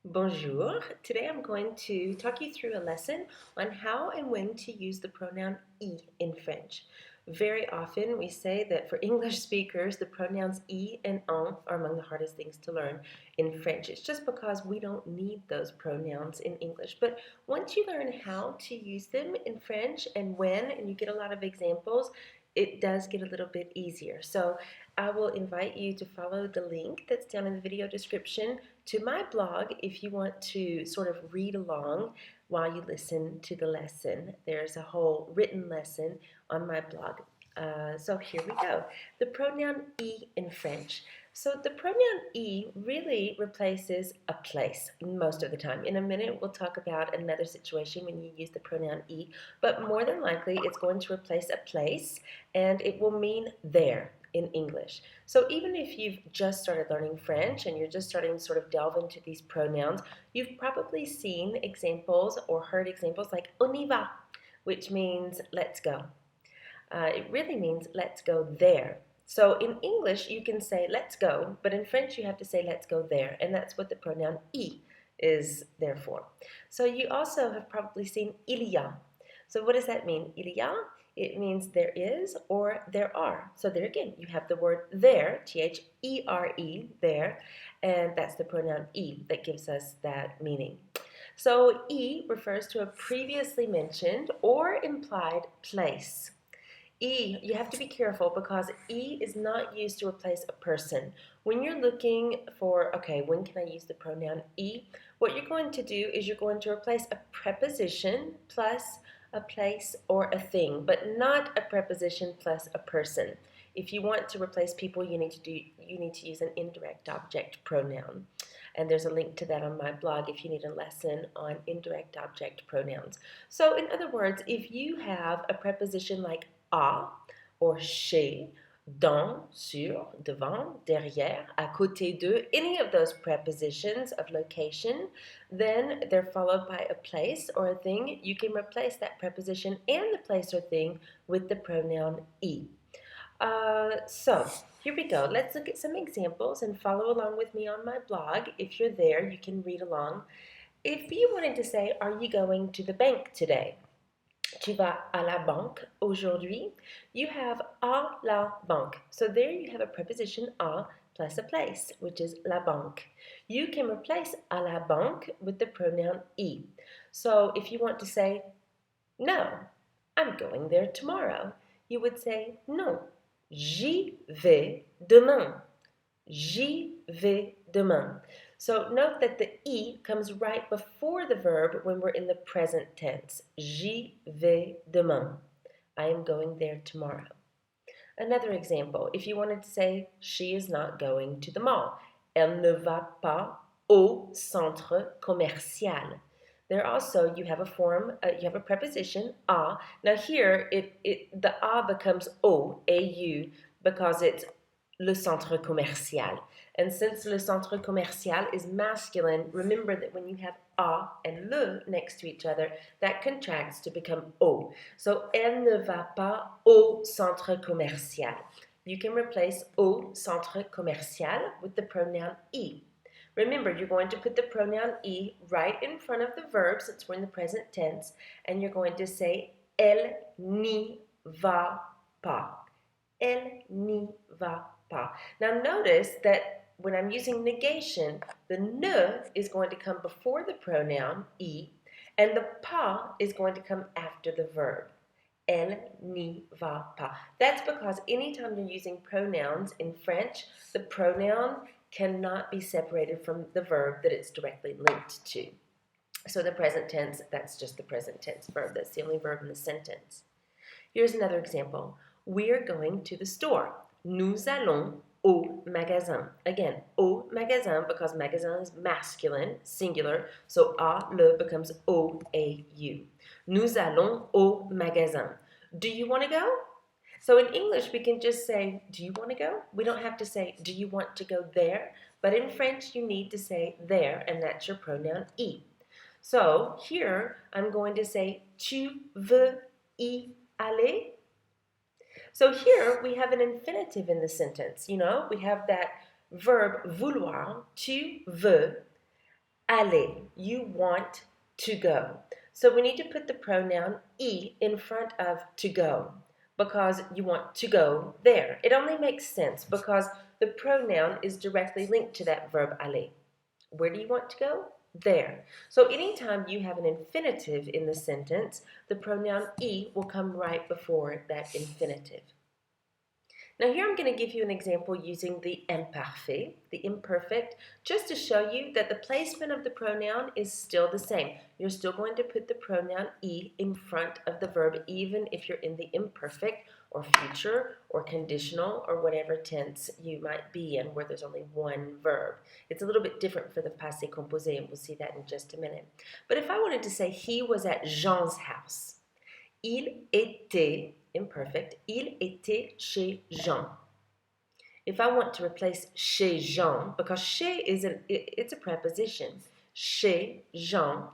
Bonjour. Today I'm going to talk you through a lesson on how and when to use the pronoun I in French. Very often we say that for English speakers, the pronouns I and en are among the hardest things to learn in French. It's just because we don't need those pronouns in English. But once you learn how to use them in French and when, and you get a lot of examples, it does get a little bit easier. So I will invite you to follow the link that's down in the video description to my blog if you want to sort of read along while you listen to the lesson. There's a whole written lesson on my blog. So here we go. The pronoun I in French. So the pronoun I really replaces a place most of the time. In a minute, we'll talk about another situation when you use the pronoun I, but more than likely, it's going to replace a place, and it will mean there in English. So even if you've just started learning French and you're just starting to sort of delve into these pronouns, you've probably seen examples or heard examples like on y va, which means let's go. It really means let's go there. So in English, you can say let's go, but in French, you have to say let's go there, and that's what the pronoun I is there for. So you also have probably seen il y a. So what does that mean? Il y a, it means there is or there are. So there again, you have the word there, T-H-E-R-E, there, and that's the pronoun I that gives us that meaning. So I refers to a previously mentioned or implied place. E, you have to be careful because E is not used to replace a person. When you're looking for, okay, when can I use the pronoun E? What you're going to do is you're going to replace a preposition plus a place or a thing, but not a preposition plus a person. If you want to replace people, you need to use an indirect object pronoun. And there's a link to that on my blog if you need a lesson on indirect object pronouns. So in other words, if you have a preposition like à or chez, dans, sur, devant, derrière, à côté de, any of those prepositions of location, then they're followed by a place or a thing. You can replace that preposition and the place or thing with the pronoun I. So here we go. Let's look at some examples and follow along with me on my blog. If you're there, you can read along. If you wanted to say, are you going to the bank today? Tu vas à la banque aujourd'hui? You have à la banque. So there you have a preposition à plus a place, which is la banque. You can replace à la banque with the pronoun I. So if you want to say, no, I'm going there tomorrow, you would say, non, j'y vais demain. J'y vais demain. So note that the I comes right before the verb when we're in the present tense. J'y vais demain. I am going there tomorrow. Another example, if you wanted to say she is not going to the mall. Elle ne va pas au centre commercial. There also you have a form, you have a preposition a. Now here the a becomes o, au, because it's le centre commercial. And since le centre commercial is masculine, remember that when you have a and le next to each other, that contracts to become o. So elle ne va pas au centre commercial. You can replace au centre commercial with the pronoun I. Remember, you're going to put the pronoun I right in front of the verb since we're in the present tense, and you're going to say elle n'y va pas. Elle n'y va pas. Now notice that when I'm using negation, the ne is going to come before the pronoun I, and the pas is going to come after the verb. Elle n'y va pas. That's because anytime you're using pronouns in French, the pronoun cannot be separated from the verb that it's directly linked to. So the present tense, that's just the present tense verb. That's the only verb in the sentence. Here's another example. We're going to the store. Nous allons au magasin. Again, au magasin because magasin is masculine, singular, so a, le becomes o, a, u. Nous allons au magasin. Do you want to go? So in English, we can just say, do you want to go? We don't have to say, do you want to go there? But in French, you need to say there, and that's your pronoun I. So here, I'm going to say, tu veux y aller? So here we have an infinitive in the sentence. You know, we have that verb vouloir, tu veux, aller, you want to go. So we need to put the pronoun I in front of to go because you want to go there. It only makes sense because the pronoun is directly linked to that verb aller. Where do you want to go? There. So anytime you have an infinitive in the sentence, the pronoun I will come right before that infinitive. Now here I'm going to give you an example using the imparfait, the imperfect, just to show you that the placement of the pronoun is still the same. You're still going to put the pronoun I in front of the verb even if you're in the imperfect or future or conditional or whatever tense you might be in where there's only one verb. It's a little bit different for the passé composé and we'll see that in just a minute. But if I wanted to say he was at Jean's house, il était, imperfect, il était chez Jean. If I want to replace chez Jean, because chez is it's a preposition, chez Jean,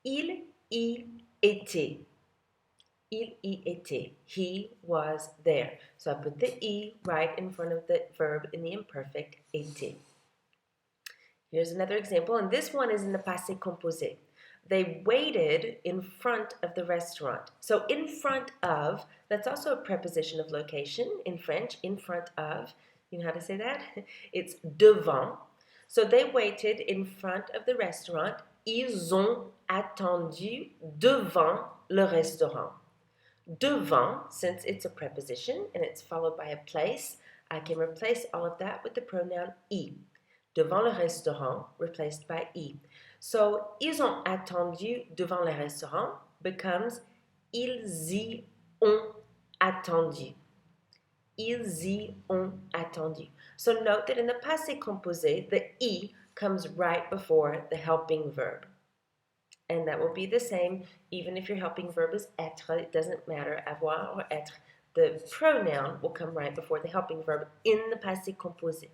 il y était. Il y était. He was there. So I put the I right in front of the verb in the imperfect, était. Here's another example, and this one is in the passé composé. They waited in front of the restaurant. So in front of, that's also a preposition of location in French, in front of. You know how to say that? It's devant. So they waited in front of the restaurant. Ils ont attendu devant le restaurant. Devant, since it's a preposition and it's followed by a place, I can replace all of that with the pronoun I. Devant le restaurant, replaced by I. So, ils ont attendu devant le restaurant becomes ils y ont attendu. Ils y ont attendu. So note that in the passé composé, the I comes right before the helping verb. And that will be the same even if your helping verb is être. It doesn't matter, avoir or être. The pronoun will come right before the helping verb in the passé composé.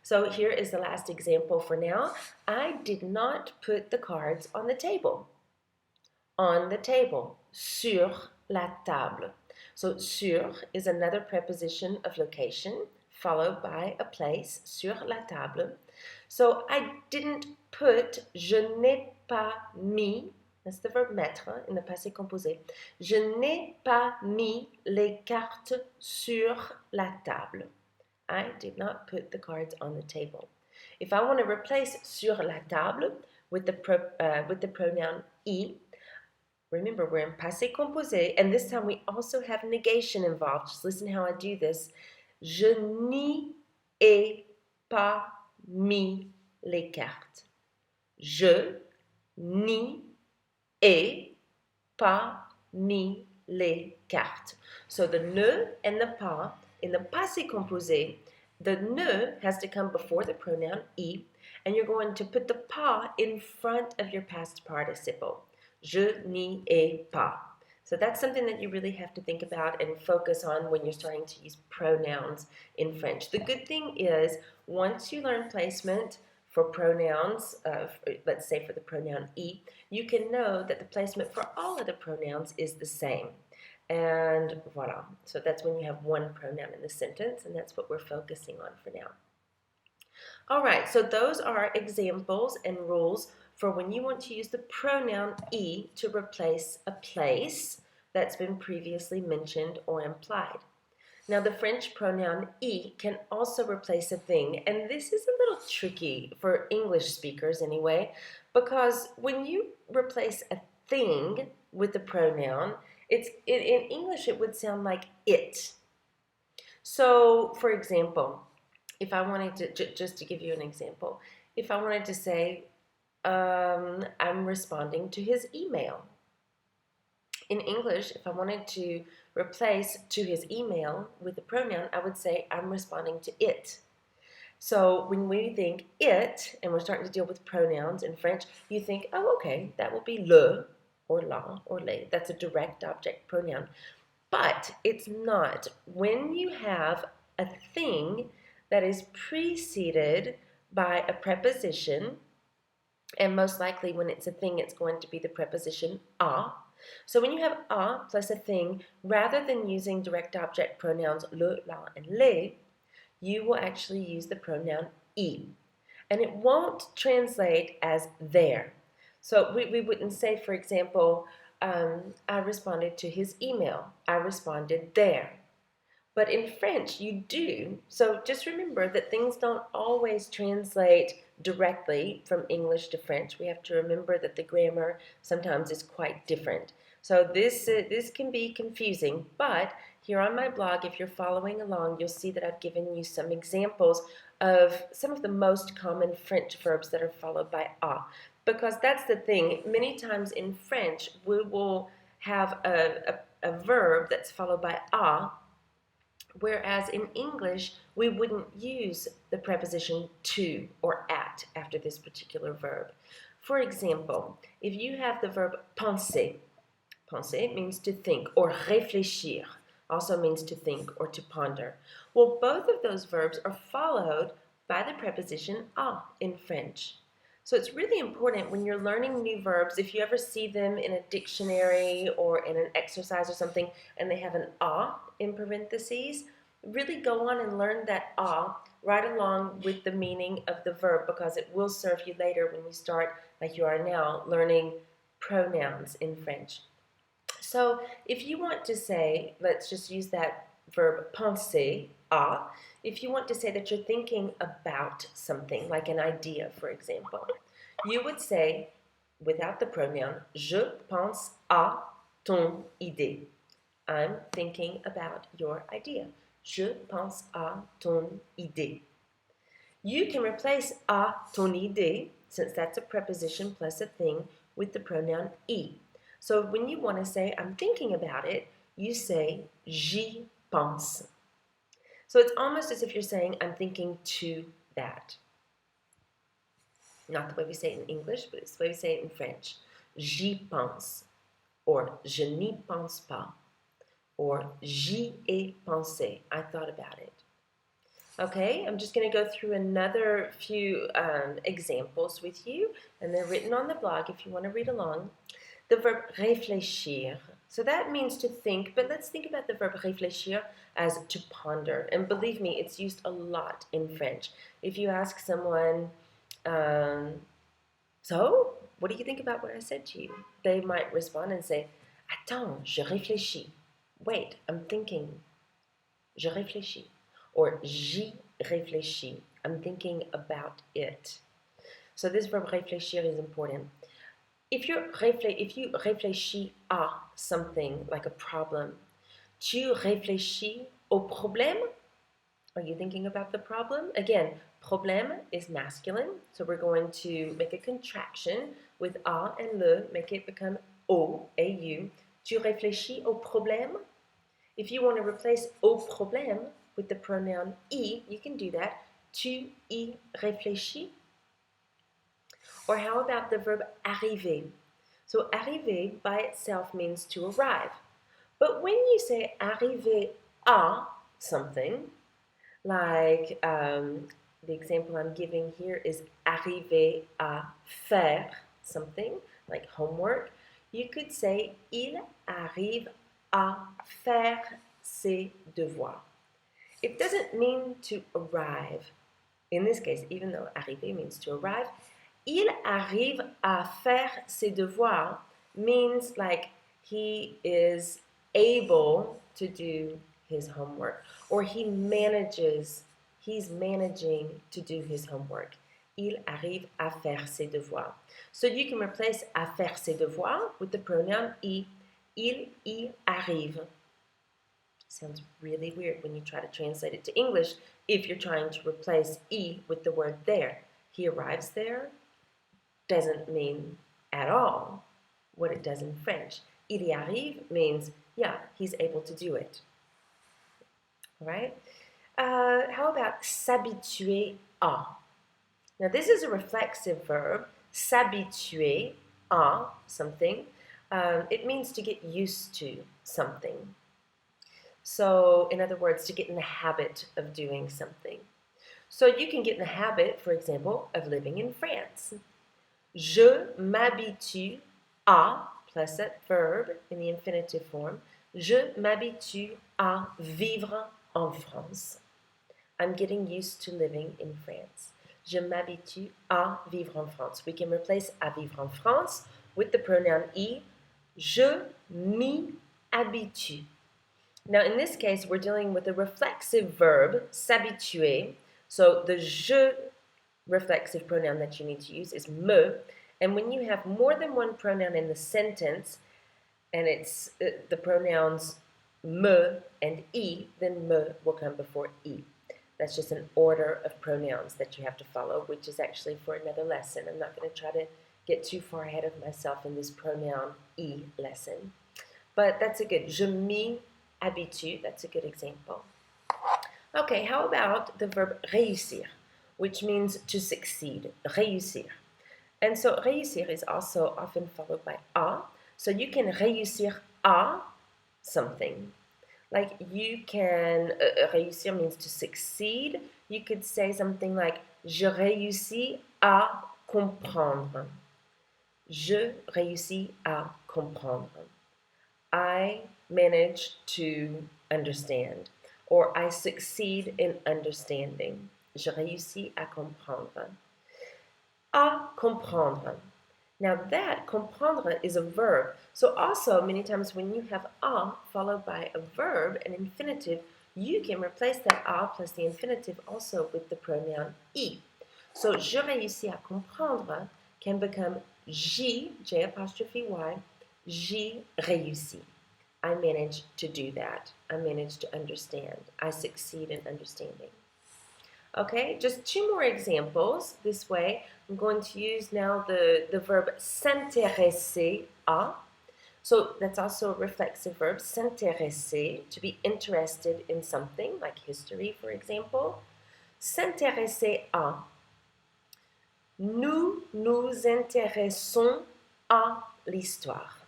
So here is the last example for now. I did not put the cards on the table. On the table. Sur la table. So sur is another preposition of location followed by a place. Sur la table. So I didn't put, je n'ai pas mis, that's the verb mettre in the passé composé. Je n'ai pas mis les cartes sur la table. I did not put the cards on the table. If I want to replace sur la table with the pronoun I, remember we're in passé composé, and this time we also have negation involved. Just listen how I do this. Je n'y ai pas mis les cartes. Je n'y ai pas mis les cartes. So the ne and the pas in the passé composé, the ne has to come before the pronoun I, and you're going to put the pas in front of your past participle. Je n'y ai pas. So that's something that you really have to think about and focus on when you're starting to use pronouns in French. The good thing is, once you learn placement for pronouns, let's say for the pronoun I, you can know that the placement for all of the pronouns is the same. And voila. So that's when you have one pronoun in the sentence, and that's what we're focusing on for now. All right, so those are examples and rules for when you want to use the pronoun I to replace a place that's been previously mentioned or implied. Now, the French pronoun I can also replace a thing, and this is a little tricky for English speakers anyway, because when you replace a thing with the pronoun, in English it would sound like it. So, for example, if I wanted to, just to give you an example, if I wanted to say, I'm responding to his email. In English, if I wanted to replace to his email with the pronoun, I would say, I'm responding to it. So when we think it, and we're starting to deal with pronouns in French, you think, oh, okay, that will be le, or la, or les. That's a direct object pronoun. But it's not. When you have a thing that is preceded by a preposition, and most likely when it's a thing, it's going to be the preposition a. So when you have a plus a thing, rather than using direct object pronouns le, la, and les, you will actually use the pronoun I. And it won't translate as there. So we wouldn't say, for example, I responded to his email. I responded there. But in French, you do. So just remember that things don't always translate directly from English to French. We have to remember that the grammar sometimes is quite different. So this can be confusing, but here on my blog, if you're following along, you'll see that I've given you some examples of some of the most common French verbs that are followed by a. Because that's the thing, many times in French, we will have a verb that's followed by a, whereas in English, we wouldn't use the preposition to or at after this particular verb. For example, if you have the verb penser, penser means to think, or réfléchir also means to think or to ponder. Well, both of those verbs are followed by the preposition a in French. So it's really important when you're learning new verbs, if you ever see them in a dictionary or in an exercise or something, and they have an a in parentheses, really go on and learn that a right along with the meaning of the verb, because it will serve you later when you start, like you are now, learning pronouns in French. So if you want to say, let's just use that verb penser, a, if you want to say that you're thinking about something, like an idea, for example, you would say, without the pronoun, je pense à ton idée. I'm thinking about your idea. Je pense à ton idée. You can replace à ton idée, since that's a preposition plus a thing, with the pronoun y. So when you want to say, I'm thinking about it, you say, j'y pense. So it's almost as if you're saying, I'm thinking to that. Not the way we say it in English, but it's the way we say it in French. J'y pense, or je n'y pense pas, or j'y ai pensé. I thought about it. Okay, I'm just going to go through another few examples with you, and they're written on the blog if you want to read along. The verb réfléchir. So that means to think, but let's think about the verb réfléchir as to ponder. And believe me, it's used a lot in French. If you ask someone, so, what do you think about what I said to you? They might respond and say, attends, je réfléchis. Wait, I'm thinking. Je réfléchis. Or j'y réfléchis. I'm thinking about it. So this verb réfléchir is important. If you réfléchis à something, like a problem, tu réfléchis au problème? Are you thinking about the problem? Again, problème is masculine, so we're going to make a contraction with a and le, make it become o, au. Tu réfléchis au problème? If you want to replace au problème with the pronoun y, you can do that. Tu y réfléchis? Or how about the verb arriver? So arriver by itself means to arrive. But when you say arriver à something, like the example I'm giving here is arriver à faire something, like homework, you could say il arrive à faire ses devoirs. It doesn't mean to arrive. In this case, even though arriver means to arrive, il arrive à faire ses devoirs means like he is able to do his homework, or he's managing to do his homework. Il arrive à faire ses devoirs. So you can replace à faire ses devoirs with the pronoun y. Il y arrive. Sounds really weird when you try to translate it to English if you're trying to replace y with the word there. He arrives there doesn't mean at all what it does in French. Il y arrive means, yeah, he's able to do it. All right? How about s'habituer à? Now, this is a reflexive verb, s'habituer à something. It means to get used to something. So, in other words, to get in the habit of doing something. So you can get in the habit, for example, of living in France. Je m'habitue à, plus that verb in the infinitive form, je m'habitue à vivre en France. I'm getting used to living in France. Je m'habitue à vivre en France. We can replace à vivre en France with the pronoun y. Je m'y habitue. Now, in this case, we're dealing with a reflexive verb, s'habituer. So the je reflexive pronoun that you need to use is me. And when you have more than one pronoun in the sentence, and it's the pronouns me and y, then me will come before y. That's just an order of pronouns that you have to follow, which is actually for another lesson. I'm not going to try to get too far ahead of myself in this pronoun y lesson. But that's a good, je m'y habitue, that's a good example. Okay, how about the verb réussir, which means to succeed, réussir. And so réussir is also often followed by à. So you can réussir à something. Like you can, réussir means to succeed. You could say something like, je réussis à comprendre. Je réussis à comprendre. I manage to understand. Or I succeed in understanding. Je réussis à comprendre. À comprendre. Now that, comprendre, is a verb. So also, many times when you have à followed by a verb, an infinitive, you can replace that à plus the infinitive also with the pronoun y. So, je réussis à comprendre can become J apostrophe Y, j'y réussis. I manage to do that. I manage to understand. I succeed in understanding. Okay, just two more examples. This way, I'm going to use now the verb s'intéresser à. So that's also a reflexive verb, s'intéresser, to be interested in something, like history, for example. S'intéresser à. Nous nous intéressons à l'histoire.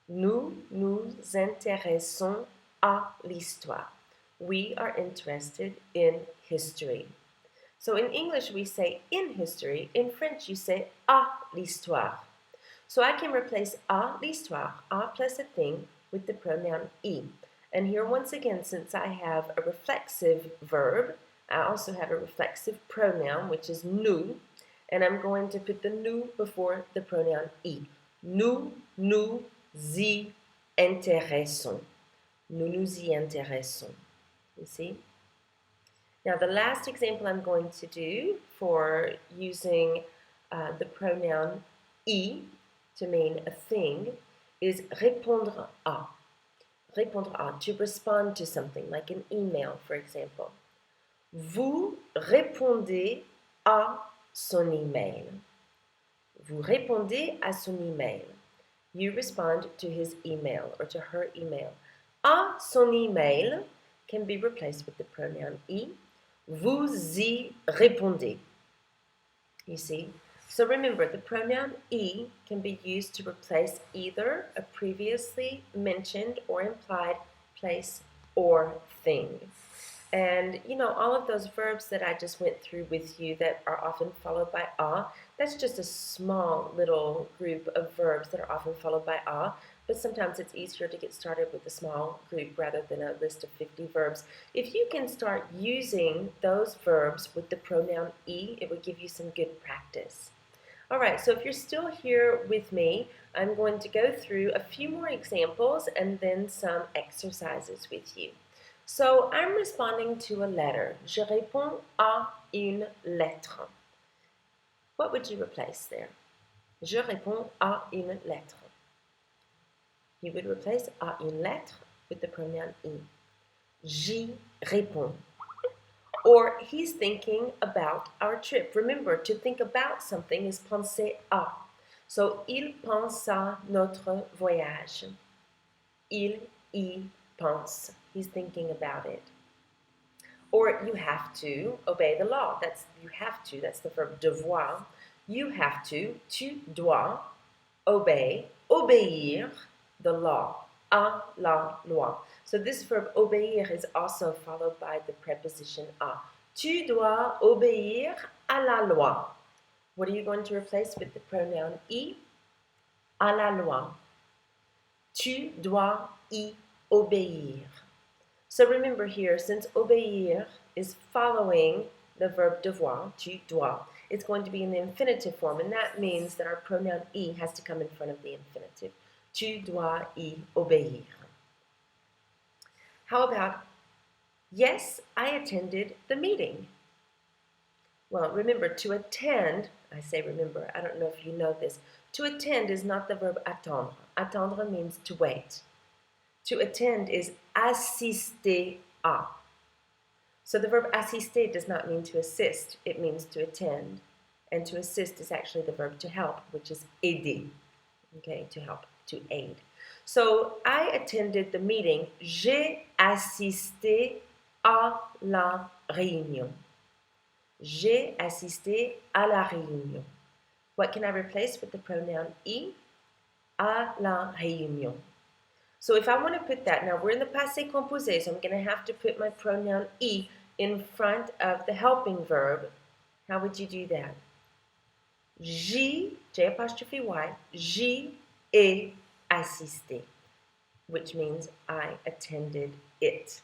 Nous nous intéressons à l'histoire. We are interested in history. So in English we say in history, in French you say à l'histoire. So I can replace à l'histoire, à plus a thing, with the pronoun y. And here once again, since I have a reflexive verb, I also have a reflexive pronoun, which is nous, and I'm going to put the nous before the pronoun y. Nous nous y intéressons. Nous nous y intéressons. You see? Now the last example I'm going to do for using the pronoun y to mean a thing is répondre à. Répondre à, to respond to something, like an email, for example. Vous répondez à son email. Vous répondez à son email. You respond to his email or to her email. À son email can be replaced with the pronoun y. Vous y répondez. You see? So remember, the pronoun y can be used to replace either a previously mentioned or implied place or thing. And, you know, all of those verbs that I just went through with you that are often followed by a, that's just a small little group of verbs that are often followed by a, but sometimes it's easier to get started with a small group rather than a list of 50 verbs. If you can start using those verbs with the pronoun y, it would give you some good practice. All right, so if you're still here with me, I'm going to go through a few more examples and then some exercises with you. So I'm responding to a letter. Je réponds à une lettre. What would you replace there? Je réponds à une lettre. You would replace à une lettre with the pronoun y. J'y réponds. Or he's thinking about our trip. Remember, to think about something is penser à. So, il pense à notre voyage. Il y pense. He's thinking about it. Or you have to obey the law. That's you have to. That's the verb devoir. You have to. Tu dois obey. Obéir the law. À la loi. So this verb obéir is also followed by the preposition à. Tu dois obéir à la loi. What are you going to replace with the pronoun y? À la loi. Tu dois y obéir. So remember here, since obéir is following the verb devoir, tu dois, it's going to be in the infinitive form, and that means that our pronoun y has to come in front of the infinitive. Tu dois y obéir. How about, yes, I attended the meeting. Well, remember, to attend, I say remember, I don't know if you know this, to attend is not the verb attendre. Attendre means to wait. To attend is assister à. So the verb assister does not mean to assist, it means to attend. And to assist is actually the verb to help, which is aider. Okay, to help, to aid. So I attended the meeting. J'ai assisté à la réunion. J'ai assisté à la réunion. What can I replace with the pronoun y? À la réunion. So if I want to put that, now we're in the passé composé, so I'm going to have to put my pronoun y in front of the helping verb. How would you do that? J'y, J apostrophe Y, j'y ai assisté, which means I attended it.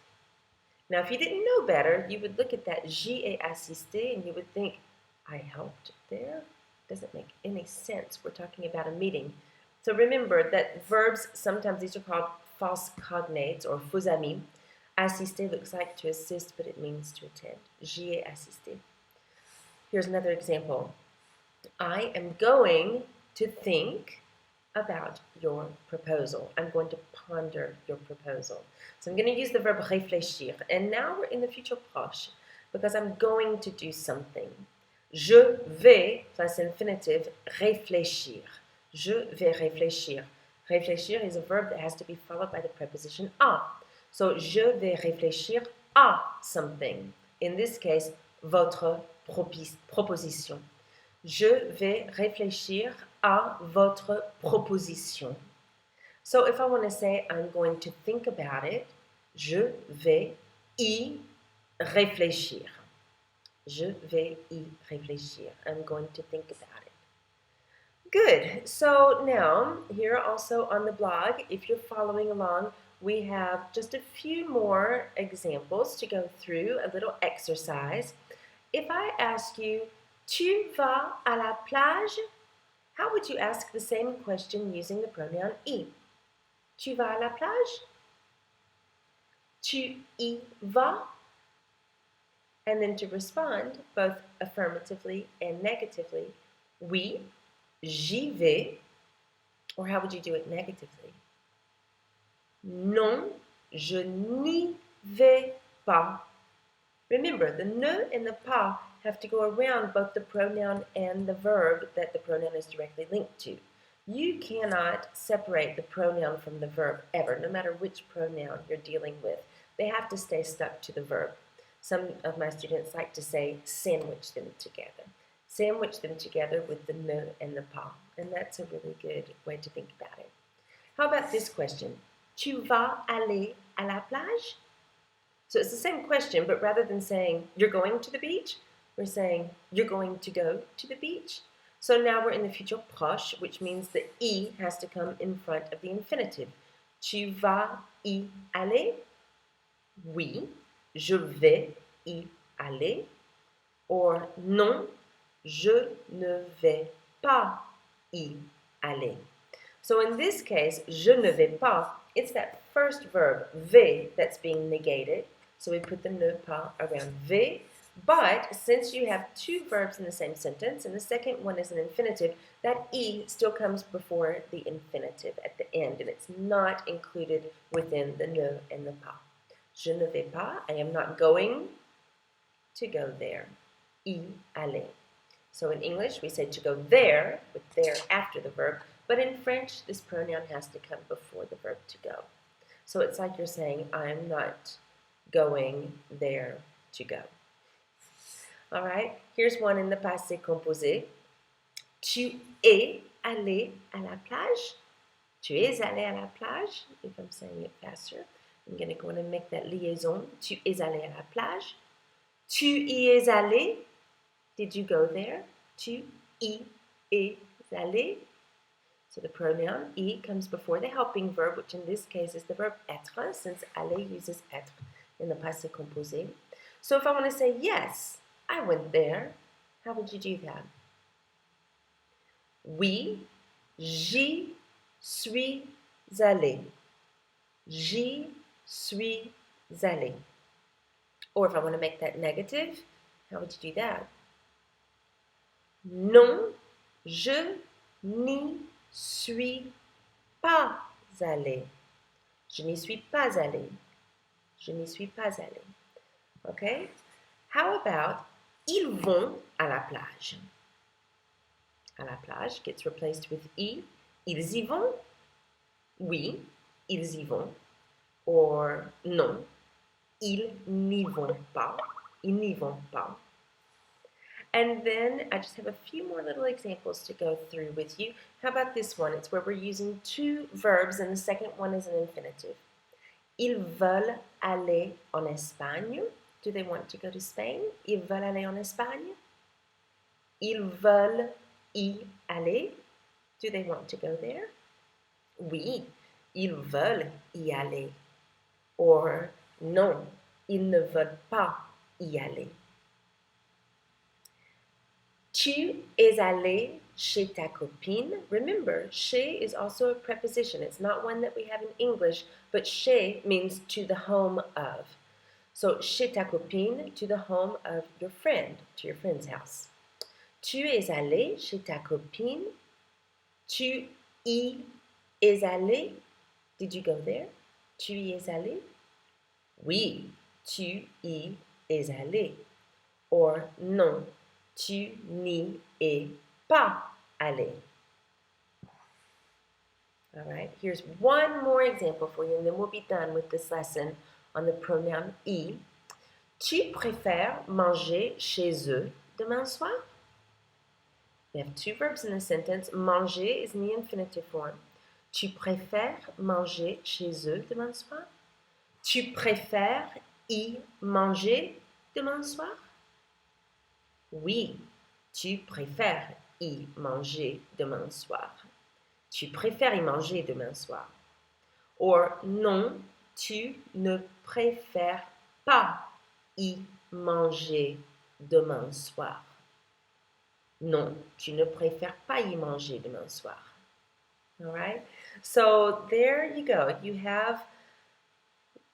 Now, if you didn't know better, you would look at that j'y ai assisté and you would think, I helped there? Doesn't make any sense. We're talking about a meeting. So remember that verbs, sometimes these are called false cognates or faux amis. Assister looks like to assist, but it means to attend. J'y ai assisté. Here's another example. I am going to think about your proposal. I'm going to ponder your proposal. So I'm going to use the verb réfléchir. And now we're in the future proche because I'm going to do something. Je vais plus infinitive réfléchir. Je vais réfléchir. Réfléchir is a verb that has to be followed by the preposition à. So je vais réfléchir à something. In this case, votre proposition. Je vais réfléchir à votre proposition. So if I want to say I'm going to think about it, je vais y réfléchir. Je vais y réfléchir. I'm going to think about it. Good. So now, here also on the blog, if you're following along, we have just a few more examples to go through, a little exercise. If I ask you, tu vas à la plage? How would you ask the same question using the pronoun y? Tu vas à la plage? Tu y vas? And then to respond, both affirmatively and negatively, oui, j'y vais. Or how would you do it negatively? Non, je n'y vais pas. Remember, the ne and the pas have to go around both the pronoun and the verb that the pronoun is directly linked to. You cannot separate the pronoun from the verb ever, no matter which pronoun you're dealing with. They have to stay stuck to the verb. Some of my students like to say sandwich them together. Sandwich them together with the ne and the pas, and that's a really good way to think about it. How about this question? Tu vas aller à la plage? So it's the same question, but rather than saying you're going to the beach, we're saying you're going to go to the beach. So now we're in the future proche, which means the y has to come in front of the infinitive. Tu vas y aller? Oui, je vais y aller. Or non, je ne vais pas y aller. So in this case, je ne vais pas, it's that first verb, vais, that's being negated. So we put the ne pas around vais. But since you have two verbs in the same sentence, and the second one is an infinitive, that y still comes before the infinitive at the end, and it's not included within the ne and the pas. Je ne vais pas, I am not going to go there. Y aller. So in English, we say to go there, with there after the verb, but in French, this pronoun has to come before the verb to go. So it's like you're saying, I'm not going there to go. All right, here's one in the passé composé. Tu es allé à la plage. Tu es allé à la plage. If I'm saying it faster, I'm going to go in and make that liaison. Tu es allé à la plage. Tu y es allé. Did you go there? Tu y es allé. So the pronoun y comes before the helping verb, which in this case is the verb être, since aller uses être in the passé composé. So if I want to say yes, I went there. How would you do that? Oui, j'y suis allé. J'y suis allé. Or if I want to make that negative, how would you do that? Non, je n'y suis pas allé. Je n'y suis pas allé. Je n'y suis pas allé. Okay? How about ils vont à la plage? À la plage gets replaced with I. Ils y vont? Oui, ils y vont. Or non, ils n'y vont pas. Ils n'y vont pas. And then I just have a few more little examples to go through with you. How about this one? It's where we're using two verbs and the second one is an infinitive. Ils veulent aller en Espagne. Do they want to go to Spain? Ils veulent aller en Espagne. Ils veulent y aller. Do they want to go there? Oui, ils veulent y aller. Or non, ils ne veulent pas y aller. Tu es allé chez ta copine. Remember, chez is also a preposition. It's not one that we have in English, but chez means to the home of. So, chez ta copine, to the home of your friend, to your friend's house. Tu es allé chez ta copine. Tu y es allé. Did you go there? Tu y es allé? Oui, tu y es allé. Or non, tu n'y es pas allé. All right, here's one more example for you, and then we'll be done with this lesson on the pronoun I. Tu préfères manger chez eux demain soir? We have two verbs in the sentence. Manger is in the infinitive form. Tu préfères manger chez eux demain soir? Tu préfères y manger demain soir? Oui, tu préfères y manger demain soir. Tu préfères y manger demain soir. Or non, tu ne préfères pas y manger demain soir. Non, tu ne préfères pas y manger demain soir. All right? So there you go. You have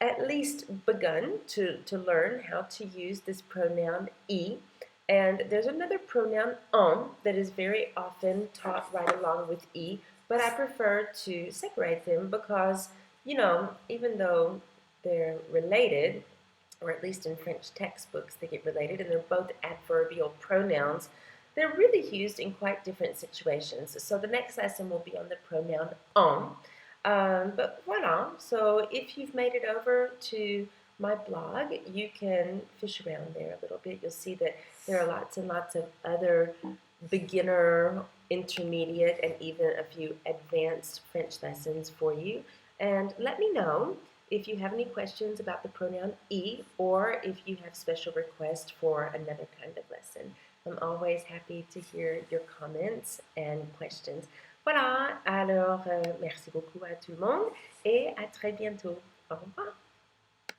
at least begun to learn how to use this pronoun I. And there's another pronoun en that is very often taught right along with I, but I prefer to separate them because, you know, even though they're related, or at least in French textbooks they get related, and they're both adverbial pronouns, they're really used in quite different situations. So the next lesson will be on the pronoun en. But voila, so if you've made it over to my blog, you can fish around there a little bit. You'll see that there are lots and lots of other beginner, intermediate, and even a few advanced French lessons for you. And let me know if you have any questions about the pronoun I, or if you have special requests for another kind of lesson. I'm always happy to hear your comments and questions. Voilà, alors merci beaucoup à tout le monde et à très bientôt. Au revoir.